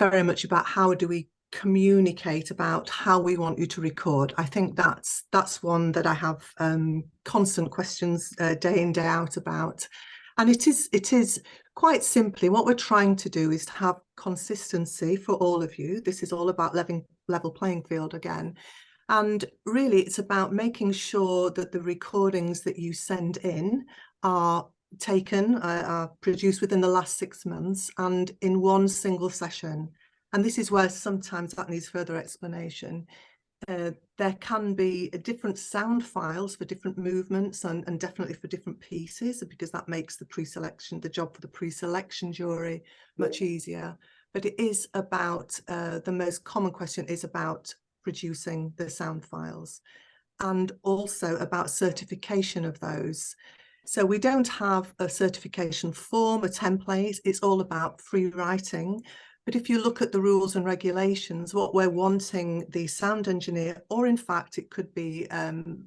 very much about how do we communicate about how we want you to record. I think that's one that I have constant questions day in, day out about. And it is quite simply what we're trying to do is to have consistency for all of you. This is all about level playing field again. And really, it's about making sure that the recordings that you send in are taken, are produced within the last 6 months and in one single session. And this is where sometimes that needs further explanation. There can be different sound files for different movements and definitely for different pieces, because that makes the job for the pre-selection jury much easier. But it is about, the most common question is about producing the sound files, and also about certification of those. So we don't have a certification form, a template. It's all about free writing. But if you look at the rules and regulations, what we're wanting the sound engineer, or in fact it could be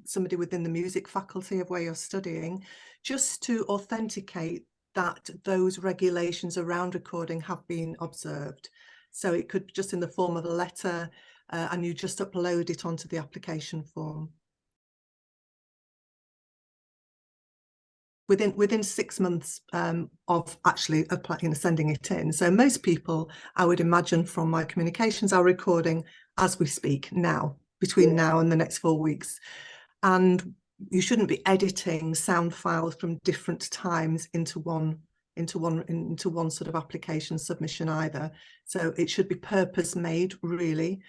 somebody within the music faculty of where you're studying, just to authenticate that those regulations around recording have been observed. So it could be just in the form of a letter, and you just upload it onto the application form. Within 6 months of actually applying, sending it in. So most people, I would imagine from my communications, are recording as we speak now, between now and the next 4 weeks. And you shouldn't be editing sound files from different times into one sort of application submission either. So it should be purpose made, really,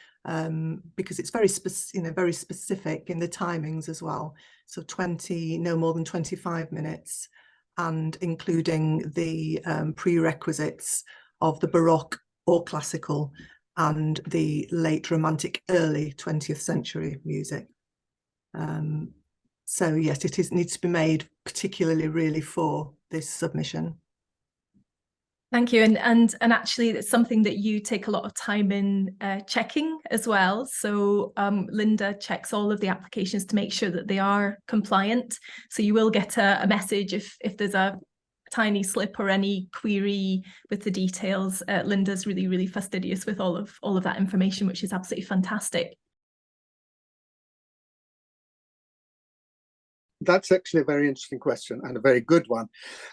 because it's very specific in the timings as well. So no more than 25 minutes, and including the prerequisites of the Baroque or classical and the late Romantic, early 20th century music. So yes, it needs to be made particularly really for this submission. Thank you. And actually, it's something that you take a lot of time in checking as well. So Linda checks all of the applications to make sure that they are compliant. So you will get a message if there's a tiny slip or any query with the details. Linda's really, really fastidious with all of that information, which is absolutely fantastic. That's actually a very interesting question and a very good one.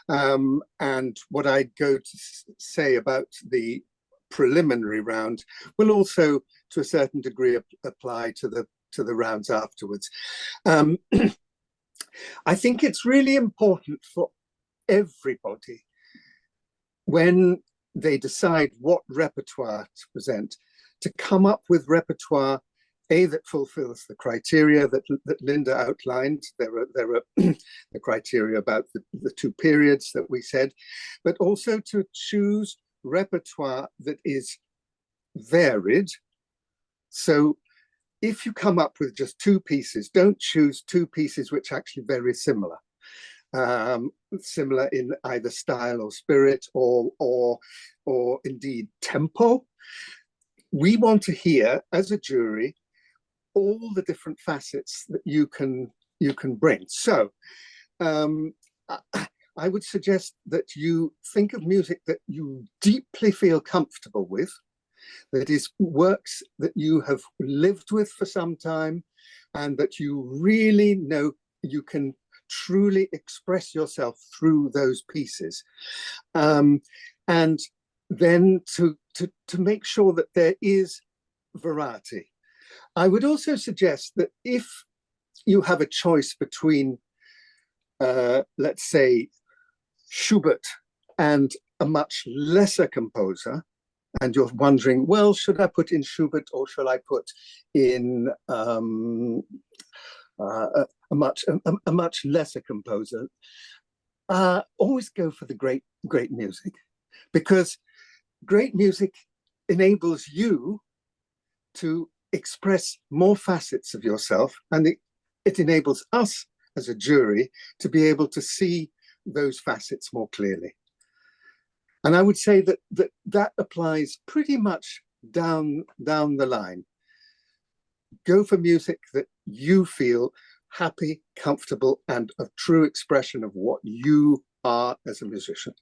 And what I go to say about the preliminary round will also, to a certain degree, apply to the rounds afterwards. I think it's really important for everybody, when they decide what repertoire to present, to come up with repertoire that fulfills the criteria that Linda outlined. There are the criteria about the 2 periods that we said, but also to choose repertoire that is varied. So if you come up with just 2 pieces, don't choose 2 pieces which are actually very similar. Similar in either style or spirit or indeed tempo. We want to hear, as a jury, all the different facets that you can bring. So I would suggest that you think of music that you deeply feel comfortable with, that is works that you have lived with for some time, and that you really know you can truly express yourself through those pieces. And then to make sure that there is variety. I would also suggest that if you have a choice between, let's say, Schubert and a much lesser composer, and you're wondering, well, should I put in Schubert or shall I put in a much lesser composer? Always go for the great music, because great music enables you to express more facets of yourself, and it enables us as a jury to be able to see those facets more clearly. And I would say that applies pretty much down the line. Go for music that you feel happy, comfortable, and a true expression of what you are as a musician.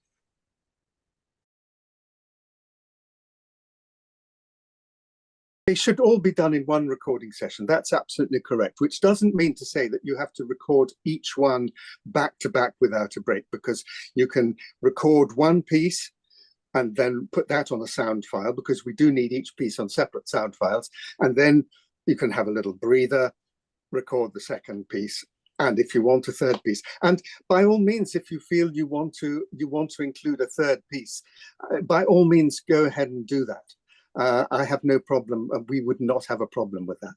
They should all be done in one recording session. That's absolutely correct, which doesn't mean to say that you have to record each one back to back without a break, because you can record one piece and then put that on a sound file, because we do need each piece on separate sound files. And then you can have a little breather, record the second piece, and if you want a third piece, and by all means, if you feel you want to include a third piece, by all means, go ahead and do that. I have no problem. We would not have a problem with that.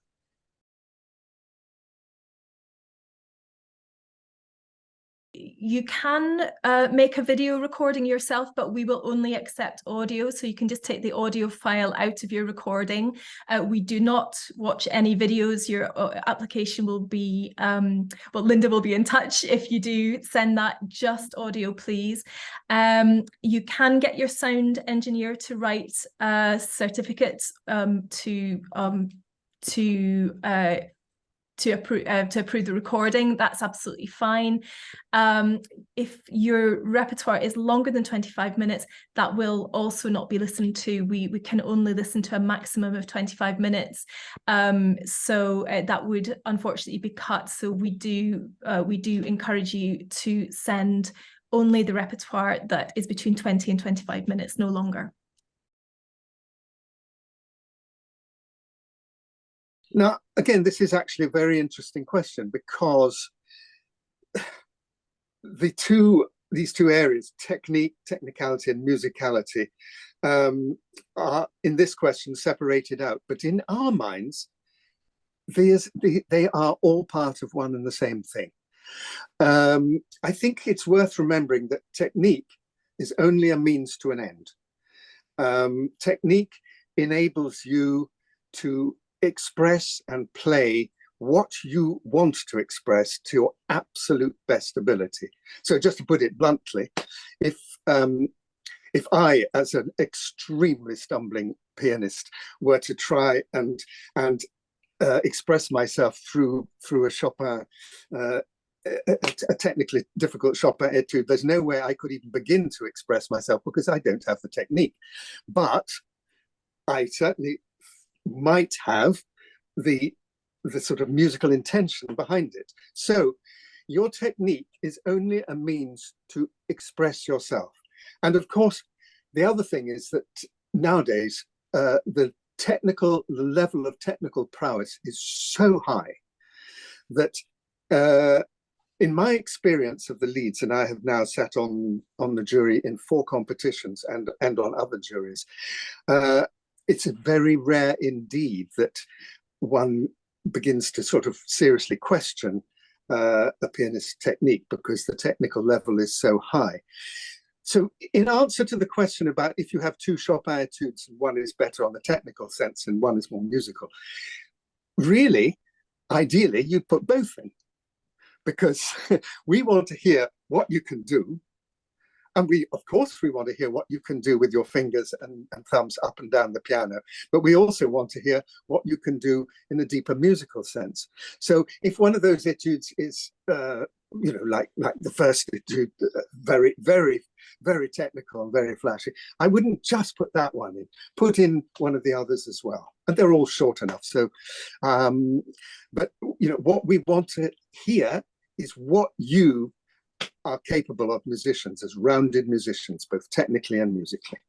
You can make a video recording yourself, but we will only accept audio. So you can just take the audio file out of your recording. We do not watch any videos. Your application will be, well, Linda will be in touch if you do send that, just audio, please. You can get your sound engineer to write a certificate to approve the recording. That's absolutely fine. If your repertoire is longer than 25 minutes, that will also not be listened to. We can only listen to a maximum of 25 minutes. So that would unfortunately be cut. So we do encourage you to send only the repertoire that is between 20 and 25 minutes, no longer. Now, again, this is actually a very interesting question, because these two areas, technicality and musicality, are in this question separated out. But in our minds, they are all part of one and the same thing. I think it's worth remembering that technique is only a means to an end. Technique enables you to express and play what you want to express to your absolute best ability. So just to put it bluntly, if I, as an extremely stumbling pianist, were to try and express myself through a Chopin, a technically difficult Chopin etude, there's no way I could even begin to express myself, because I don't have the technique. But I certainly might have the sort of musical intention behind it. So your technique is only a means to express yourself. And of course, the other thing is that nowadays, the level of technical prowess is so high that in my experience of the Leeds, and I have now sat on the jury in 4 competitions and on other juries, it's very rare indeed that one begins to sort of seriously question a pianist's technique, because the technical level is so high. So in answer to the question about if you have 2 Chopin etudes, and one is better on the technical sense and one is more musical, really, ideally, you'd put both in, because we want to hear what you can do. And of course, we want to hear what you can do with your fingers and thumbs up and down the piano, but we also want to hear what you can do in a deeper musical sense. So if one of those etudes is, like the first etude, very, very, very technical and very flashy, I wouldn't just put that one in, put in one of the others as well. And they're all short enough. So, but, what we want to hear is what you are capable of musicians, as rounded musicians, both technically and musically.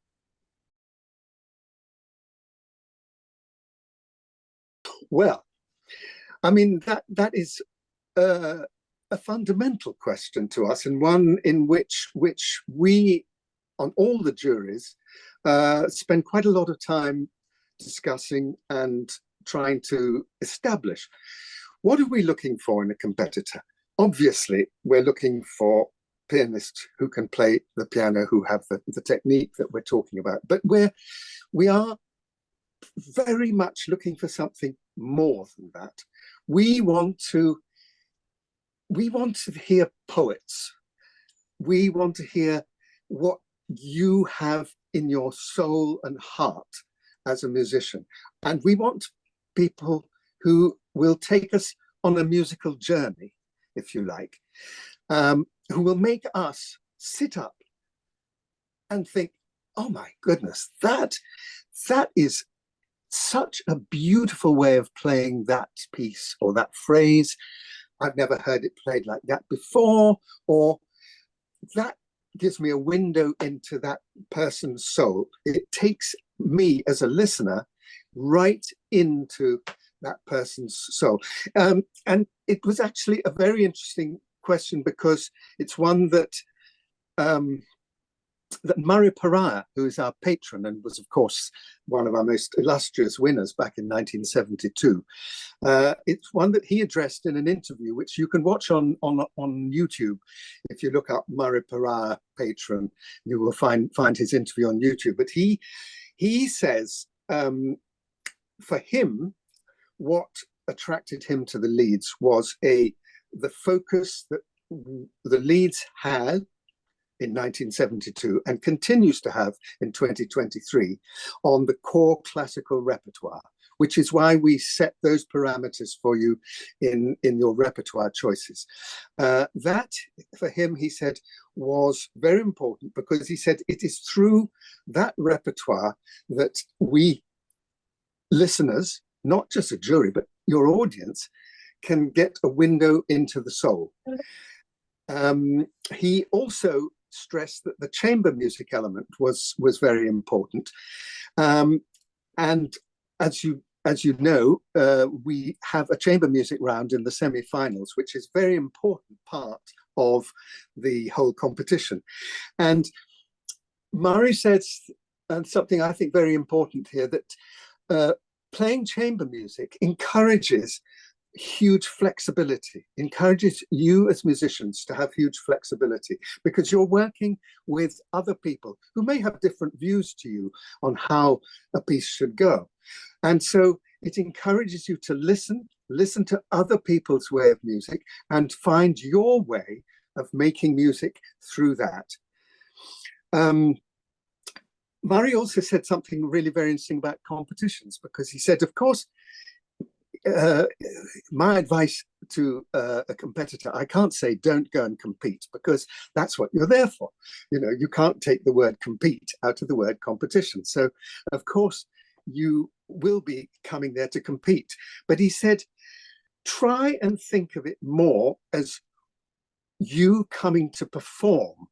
Well, I mean, that is a fundamental question to us, and one in which we, on all the juries, spend quite a lot of time discussing and trying to establish. What are we looking for in a competitor? Obviously, we're looking for pianists who can play the piano, who have the technique that we're talking about. But we are very much looking for something more than that. We want to hear poets. We want to hear what you have in your soul and heart as a musician. And we want people who will take us on a musical journey, if you like, who will make us sit up and think, oh my goodness, that is such a beautiful way of playing that piece or that phrase. I've never heard it played like that before, or that gives me a window into that person's soul. It takes me as a listener right into that person's soul. And it was actually a very interesting question, because it's one that that Murray Pariah, who is our patron and was, of course, one of our most illustrious winners back in 1972, it's one that he addressed in an interview, which you can watch on YouTube. If you look up Murray Pariah patron, you will find his interview on YouTube. But he says, for him, what attracted him to the Leeds was the focus that the Leeds had in 1972 and continues to have in 2023 on the core classical repertoire, which is why we set those parameters for you in your repertoire choices. That, for him, he said, was very important, because he said it is through that repertoire that we listeners, not just a jury, but your audience, can get a window into the soul. He also stressed that the chamber music element was very important, and as you know, we have a chamber music round in the semi-finals, which is a very important part of the whole competition. And Murray says, and something I think very important here, that playing chamber music encourages huge flexibility, encourages you as musicians to have huge flexibility, because you're working with other people who may have different views to you on how a piece should go. And so it encourages you to listen to other people's way of music and find your way of making music through that. Murray also said something really very interesting about competitions, because he said, of course, my advice to a competitor, I can't say don't go and compete, because that's what you're there for. You know, you can't take the word compete out of the word competition. So, of course, you will be coming there to compete. But he said, try and think of it more as you coming to perform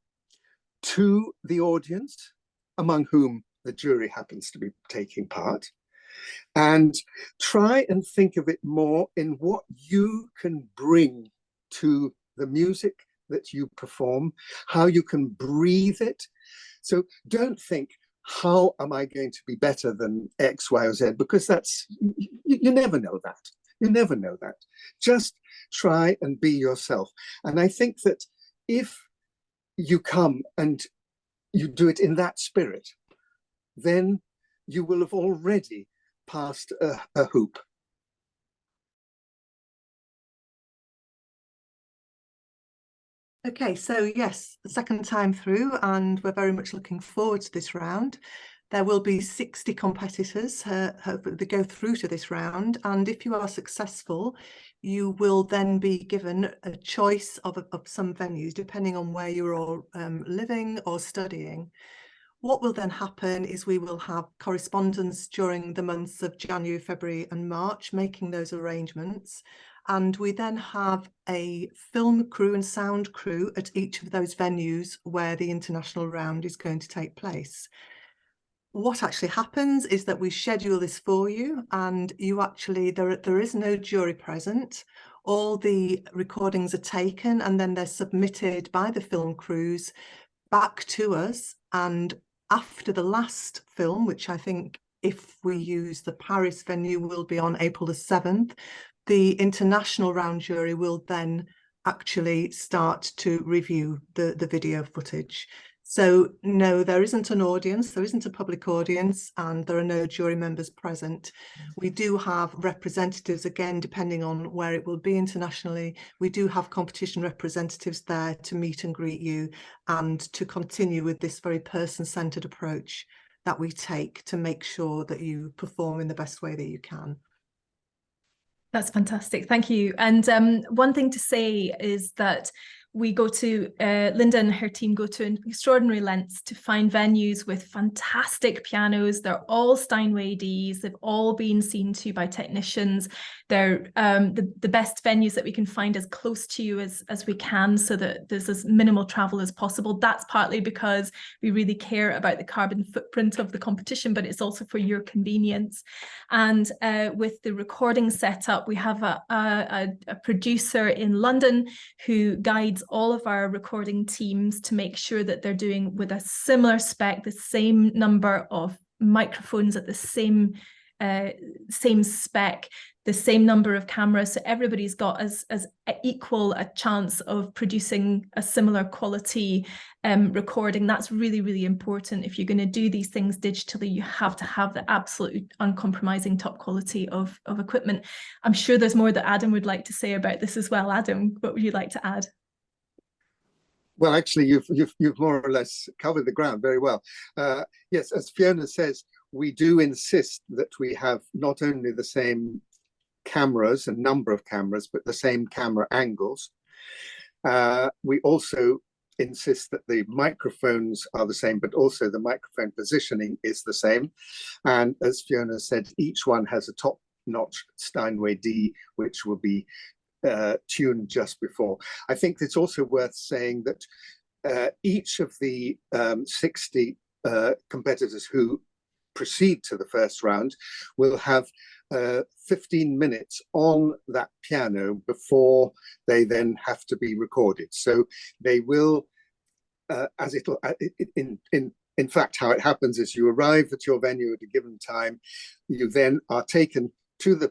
to the audience, among whom the jury happens to be taking part, and try and think of it more in what you can bring to the music that you perform, how you can breathe it. So don't think, how am I going to be better than X, Y, or Z? Because you never know that. You never know that. Just try and be yourself. And I think that if you come and you do it in that spirit, then you will have already passed a hoop. Okay, so yes, the second time through, and we're very much looking forward to this round. There will be 60 competitors that go through to this round, and if you are successful, you will then be given a choice of some venues, depending on where you're all living or studying. What will then happen is we will have correspondence during the months of January, February and March, making those arrangements. And we then have a film crew and sound crew at each of those venues where the international round is going to take place. What actually happens is that we schedule this for you, and you actually, there is no jury present. All the recordings are taken and then they're submitted by the film crews back to us. And after the last film, which I think if we use the Paris venue will be on April the 7th, the international round jury will then actually start to review the video footage. So no, there isn't an audience, there isn't a public audience, and there are no jury members present. We do have representatives, again, depending on where it will be internationally. We do have competition representatives there to meet and greet you and to continue with this very person-centered approach that we take to make sure that you perform in the best way that you can. That's fantastic. Thank you. And one thing to say is that we go to, Linda and her team go to extraordinary lengths to find venues with fantastic pianos. They're all Steinway Ds. They've all been seen to by technicians. They're the best venues that we can find as close to you as we can, so that there's as minimal travel as possible. That's partly because we really care about the carbon footprint of the competition, but it's also for your convenience. And with the recording setup, we have a producer in London who guides all of our recording teams to make sure that they're doing with a similar spec, the same number of microphones at the same spec, the same number of cameras, so everybody's got as equal a chance of producing a similar quality recording. That's really, really important. If you're going to do these things digitally, you have to have the absolute uncompromising top quality of equipment. I'm sure there's more that Adam would like to say about this as well. Adam, what would you like to add? Well, actually, you've more or less covered the ground very well. Yes, as Fiona says, we do insist that we have not only the same cameras and number of cameras, but the same camera angles. We also insist that the microphones are the same, but also the microphone positioning is the same. And as Fiona said, each one has a top-notch Steinway D, which will be tuned just before. I think it's also worth saying that each of the 60 competitors who proceed to the first round will have 15 minutes on that piano before they then have to be recorded. So they will, in fact, how it happens is you arrive at your venue at a given time, you then are taken to the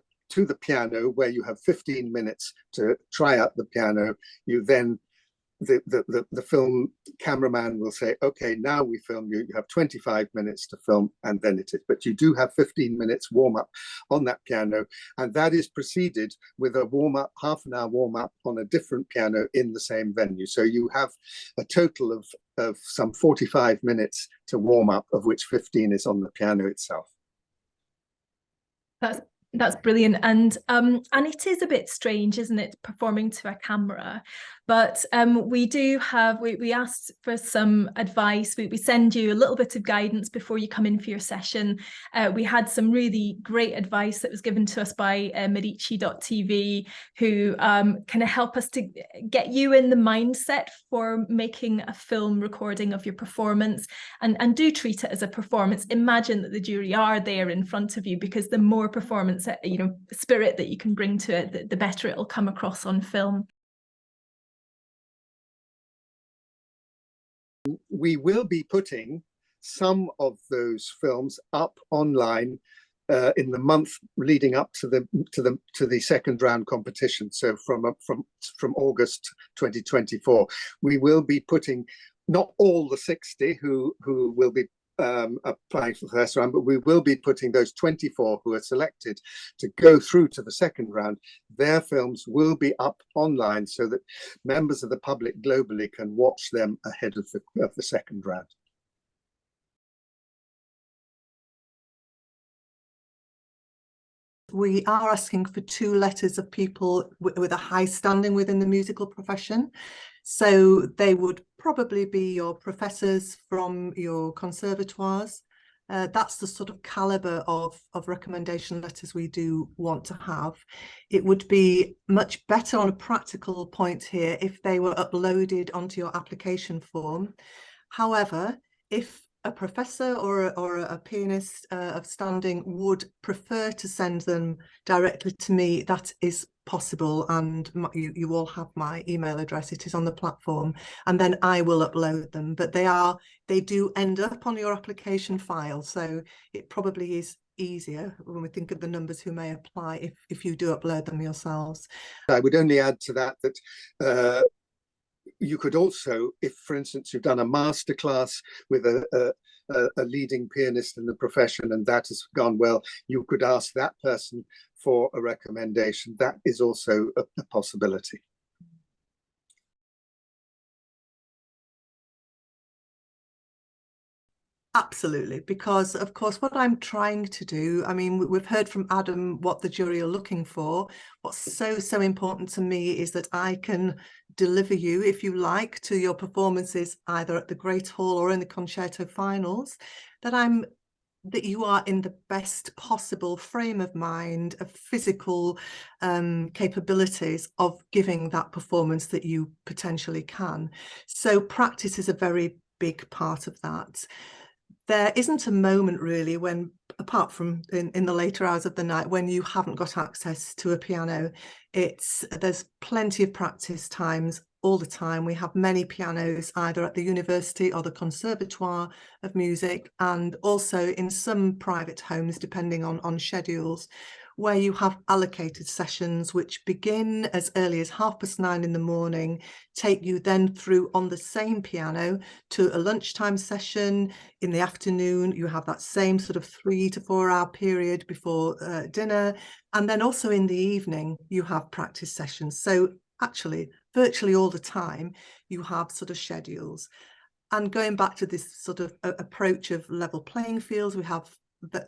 piano where you have 15 minutes to try out the piano. You then, the film cameraman will say, okay, now we film you. You have 25 minutes to film, and then it is. But you do have 15 minutes warm up on that piano, and that is preceded with a warm up, half an hour warm up on a different piano in the same venue. So you have a total of some 45 minutes to warm up, of which 15 is on the piano itself. That's brilliant, and it is a bit strange, isn't it, performing to a camera? But we do have, we asked for some advice. We send you a little bit of guidance before you come in for your session. We had some really great advice that was given to us by Medici.tv, who kind of help us to get you in the mindset for making a film recording of your performance, and do treat it as a performance. Imagine that the jury are there in front of you, because the more performance, spirit that you can bring to it, the better it'll come across on film. We will be putting some of those films up online in the month leading up to the second round competition. So from August 2024, we will be putting not all the 60 who will be applying for the first round, but we will be putting those 24 who are selected to go through to the second round. Their films will be up online so that members of the public globally can watch them ahead of the second round. We are asking for 2 letters of people with a high standing within the musical profession. So they would probably be your professors from your conservatoires. That's the sort of caliber of recommendation letters we do want to have. It would be much better on a practical point here if they were uploaded onto your application form. However, if a professor or a pianist of standing would prefer to send them directly to me, that is possible, and you all have my email address. It is on the platform, and then I will upload them. But they do end up on your application file, so it probably is easier when we think of the numbers who may apply if you do upload them yourselves. I would only add to that you could also, if for instance you've done a masterclass with a leading pianist in the profession and that has gone well, you could ask that person for a recommendation. That is also a possibility. Absolutely, because of course what I'm trying to do, I mean, we've heard from Adam what the jury are looking for. What's so important to me is that I can deliver you, if you like, to your performances either at the Great Hall or in the concerto finals, that you are in the best possible frame of mind, of physical capabilities of giving that performance that you potentially can. So practice is a very big part of that. There isn't a moment really when, apart from in the later hours of the night, when you haven't got access to a piano. There's plenty of practice times all the time. We have many pianos either at the university or the Conservatoire of Music, and also in some private homes, depending on schedules, where you have allocated sessions which begin as early as 9:30 in the morning, take you then through on the same piano to a lunchtime session. In the afternoon, you have that same sort of 3 to 4 hour period before dinner. And then also in the evening, you have practice sessions. So actually, virtually all the time, you have sort of schedules. And going back to this sort of approach of level playing fields, we have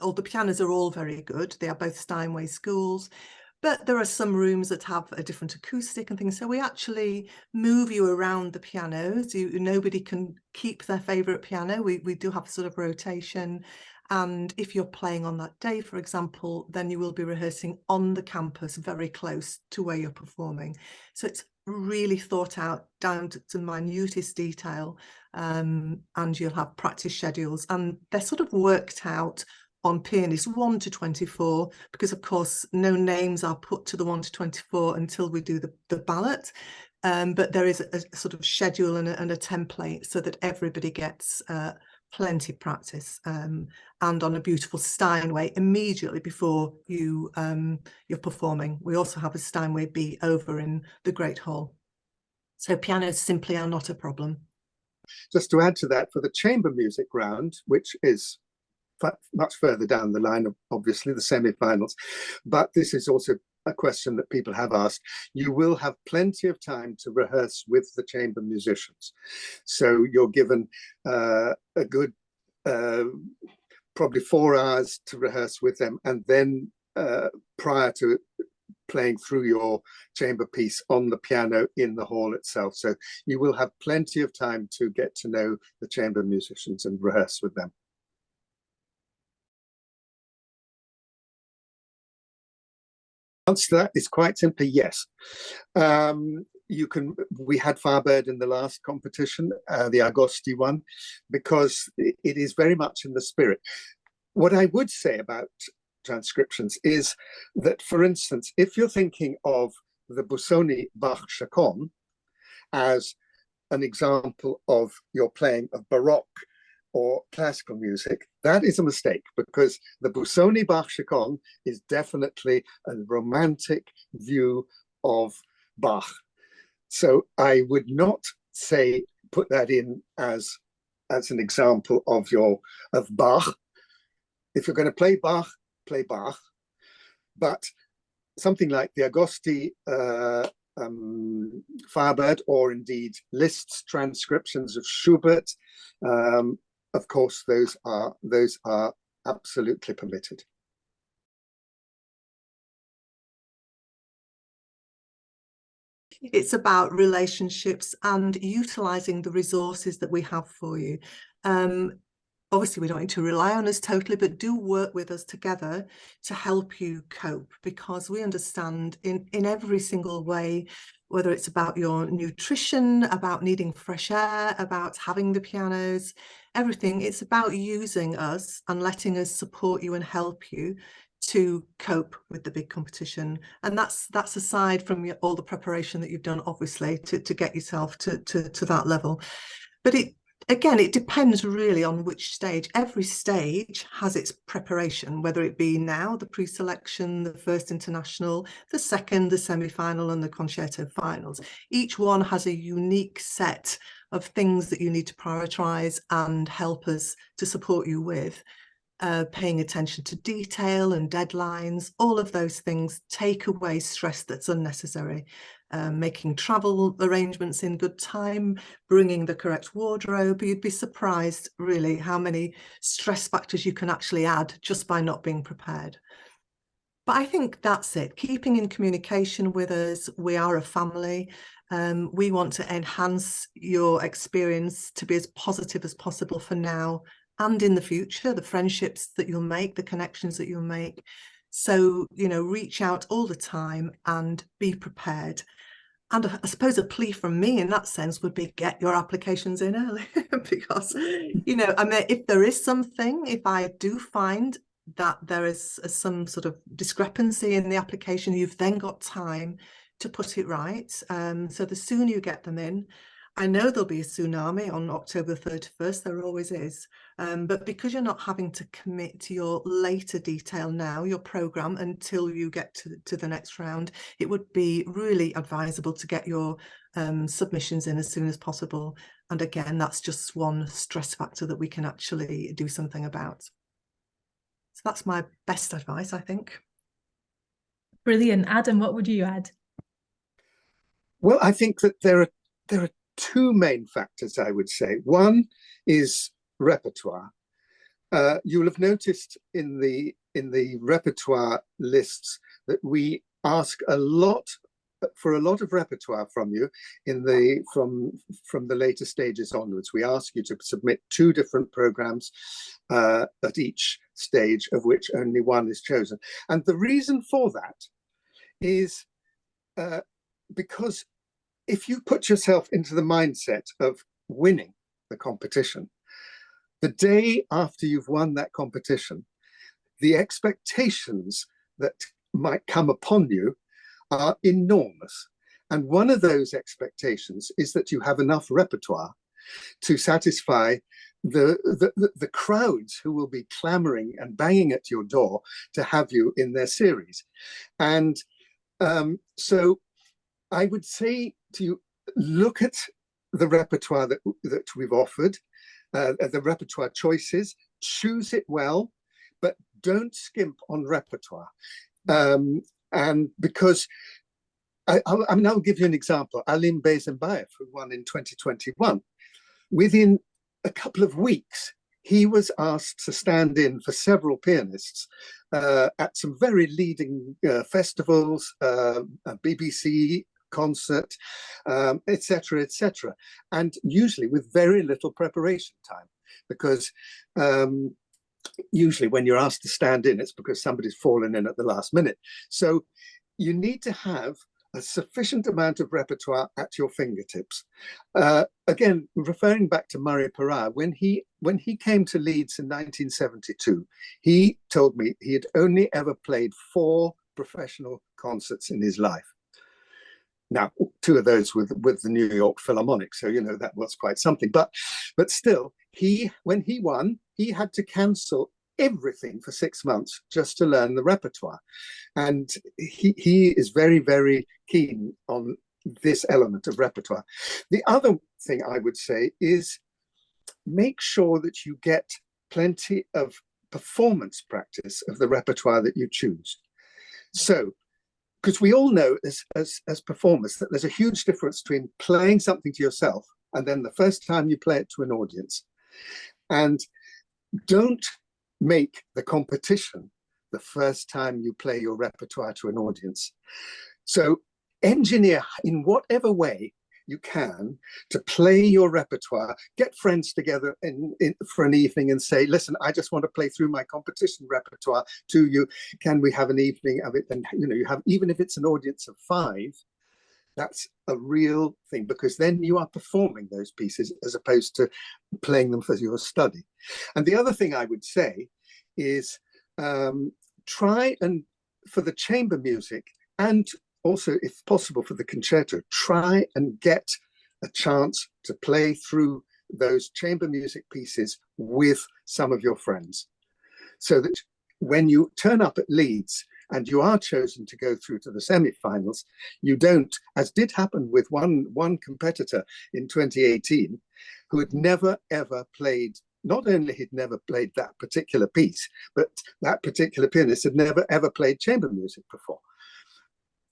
all the pianos are all very good. They are both Steinway schools, but there are some rooms that have a different acoustic and things. So we actually move you around the pianos. Nobody can keep their favorite piano. We do have sort of rotation. And if you're playing on that day, for example, then you will be rehearsing on the campus very close to where you're performing. So it's really thought out down to the minutest detail, and you'll have practice schedules, and they're sort of worked out on pianists 1 to 24, because of course no names are put to the 1 to 24 until we do the ballot, but there is a sort of schedule and a template so that everybody gets plenty of practice, and on a beautiful Steinway immediately before you're performing. We also have a Steinway B over in the Great Hall. So pianos simply are not a problem. Just to add to that, for the chamber music round, which is much further down the line of obviously the semi-finals, but this is also a question that people have asked, you will have plenty of time to rehearse with the chamber musicians. So you're given a good probably 4 hours to rehearse with them, and then prior to playing through your chamber piece on the piano in the hall itself. So you will have plenty of time to get to know the chamber musicians and rehearse with them. The answer to that is quite simply yes. We had Firebird in the last competition, the Agosti one, because it is very much in the spirit. What I would say about transcriptions is that, for instance, if you're thinking of the Busoni Bach Chaconne as an example of your playing of Baroque or classical music, that is a mistake, because the Busoni Bach Chaconne is definitely a romantic view of Bach. So I would not say put that in as an example of Bach. If you're going to play Bach, play Bach. But something like the Agosti Firebird, or indeed Liszt's transcriptions of Schubert, of course, those are absolutely permitted. It's about relationships and utilising the resources that we have for you. Obviously, we don't need to rely on us totally, but do work with us together to help you cope, because we understand in every single way, whether it's about your nutrition, about needing fresh air, about having the pianos, everything. It's about using us and letting us support you and help you to cope with the big competition. And that's aside from all the preparation that you've done, obviously, to get yourself to that level. But again, it depends really on which stage. Every stage has its preparation, whether it be now, the pre-selection, the first international, the second, the semi-final, and the concerto finals. Each one has a unique set of things that you need to prioritise and help us to support you with. paying attention to detail and deadlines, all of those things take away stress that's unnecessary. Making travel arrangements in good time, bringing the correct wardrobe. You'd be surprised really how many stress factors you can actually add just by not being prepared. But I think that's it, keeping in communication with us. We are a family. We want to enhance your experience to be as positive as possible for now and in the future, the friendships that you'll make, the connections that you'll make. So, you know, reach out all the time and be prepared. And I suppose a plea from me in that sense would be get your applications in early because, you know, I mean, if there is something, if I do find that there is some sort of discrepancy in the application, you've then got time to put it right. So the sooner you get them in, I know there'll be a tsunami on October 31st, there always is. But because you're not having to commit to your later detail now, your programme, until you get to the next round, it would be really advisable to get your submissions in as soon as possible. And again, that's just one stress factor that we can actually do something about. So that's my best advice, I think. Brilliant. Adam, what would you add? Well, I think that there are two main factors, I would say. One is repertoire. You will have noticed in the repertoire lists that we ask a lot of repertoire from you from the later stages onwards. We ask you to submit 2 different programs at each stage, of which only one is chosen. And the reason for that is because if you put yourself into the mindset of winning the competition, the day after you've won that competition, the expectations that might come upon you are enormous. And one of those expectations is that you have enough repertoire to satisfy the crowds who will be clamoring and banging at your door to have you in their series. And so I would say to you, look at the repertoire that we've offered, the repertoire choices, choose it well, but don't skimp on repertoire. And because, I mean, I'll give you an example. Alim Bezembayev, who won in 2021, within a couple of weeks, he was asked to stand in for several pianists at some very leading festivals, a BBC concert, etc., etc., and usually with very little preparation time, because usually when you're asked to stand in, it's because somebody's fallen in at the last minute. So you need to have a sufficient amount of repertoire at your fingertips. Again, referring back to Murray Perra, when he came to Leeds in 1972, he told me he had only ever played 4 professional concerts in his life. Now, 2 of those with the New York Philharmonic, so you know that was quite something. But still, when he won, he had to cancel everything for 6 months just to learn the repertoire, and he is very, very keen on this element of repertoire. The other thing I would say is make sure that you get plenty of performance practice of the repertoire that you choose. So, because we all know as performers that there's a huge difference between playing something to yourself and then the first time you play it to an audience. And don't make the competition the first time you play your repertoire to an audience. So engineer in whatever way you can to play your repertoire, get friends together for an evening and say, listen, I just want to play through my competition repertoire to you. Can we have an evening of it? And you know, you have, even if it's an audience of 5, that's a real thing, because then you are performing those pieces as opposed to playing them for your study. And the other thing I would say is try and, for the chamber music, and also, if possible, for the concerto, try and get a chance to play through those chamber music pieces with some of your friends, so that when you turn up at Leeds and you are chosen to go through to the semi-finals, you don't, as did happen with one competitor in 2018, who had never ever played not only he'd never played that particular piece, but that particular pianist had never ever played chamber music before.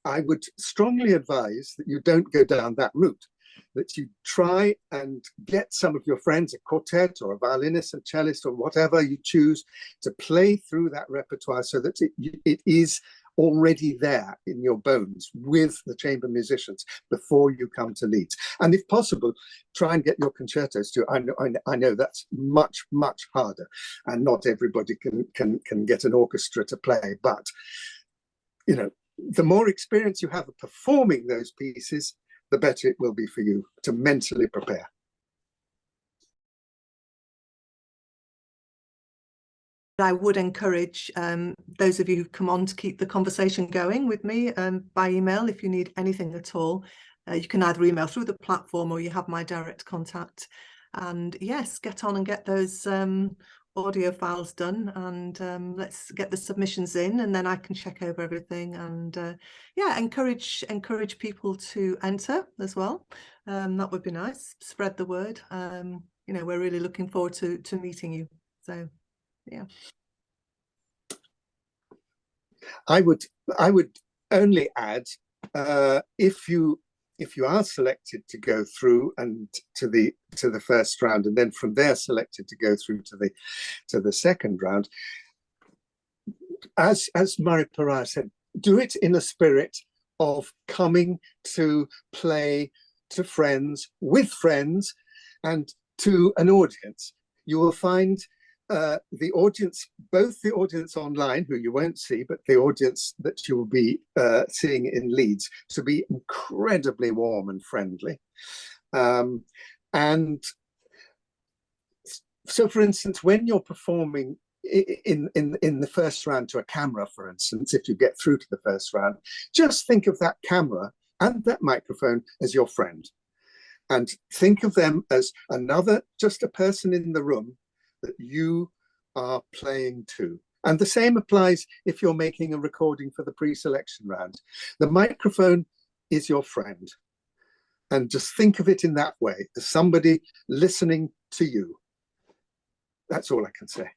I would strongly advise that you don't go down that route, that you try and get some of your friends, a quartet or a violinist, a cellist, or whatever you choose, to play through that repertoire so that it is already there in your bones with the chamber musicians before you come to Leeds. And if possible, try and get your concertos too. I know that's much, much harder, and not everybody can get an orchestra to play, but you know, the more experience you have of performing those pieces, the better it will be for you to mentally prepare. I would encourage those of you who've come on to keep the conversation going with me by email. If you need anything at all, you can either email through the platform or you have my direct contact. And yes, get on and get those audio files done, and let's get the submissions in, and then I can check over everything, and yeah, encourage people to enter as well. That would be nice. Spread the word. You know, we're really looking forward to meeting you. So yeah. I would only add, if you are selected to go through and to the first round, and then from there selected to go through to the second round, as Murray Pariah said, do it in a spirit of coming to play to friends, with friends, and to an audience. You will find the audience, both the audience online, who you won't see, but the audience that you will be seeing in Leeds, to be incredibly warm and friendly. And so, for instance, when you're performing in the first round to a camera, for instance, if you get through to the first round, just think of that camera and that microphone as your friend. And think of them as just a person in the room that you are playing to. And the same applies if you're making a recording for the pre-selection round. The microphone is your friend. And just think of it in that way, as somebody listening to you. That's all I can say.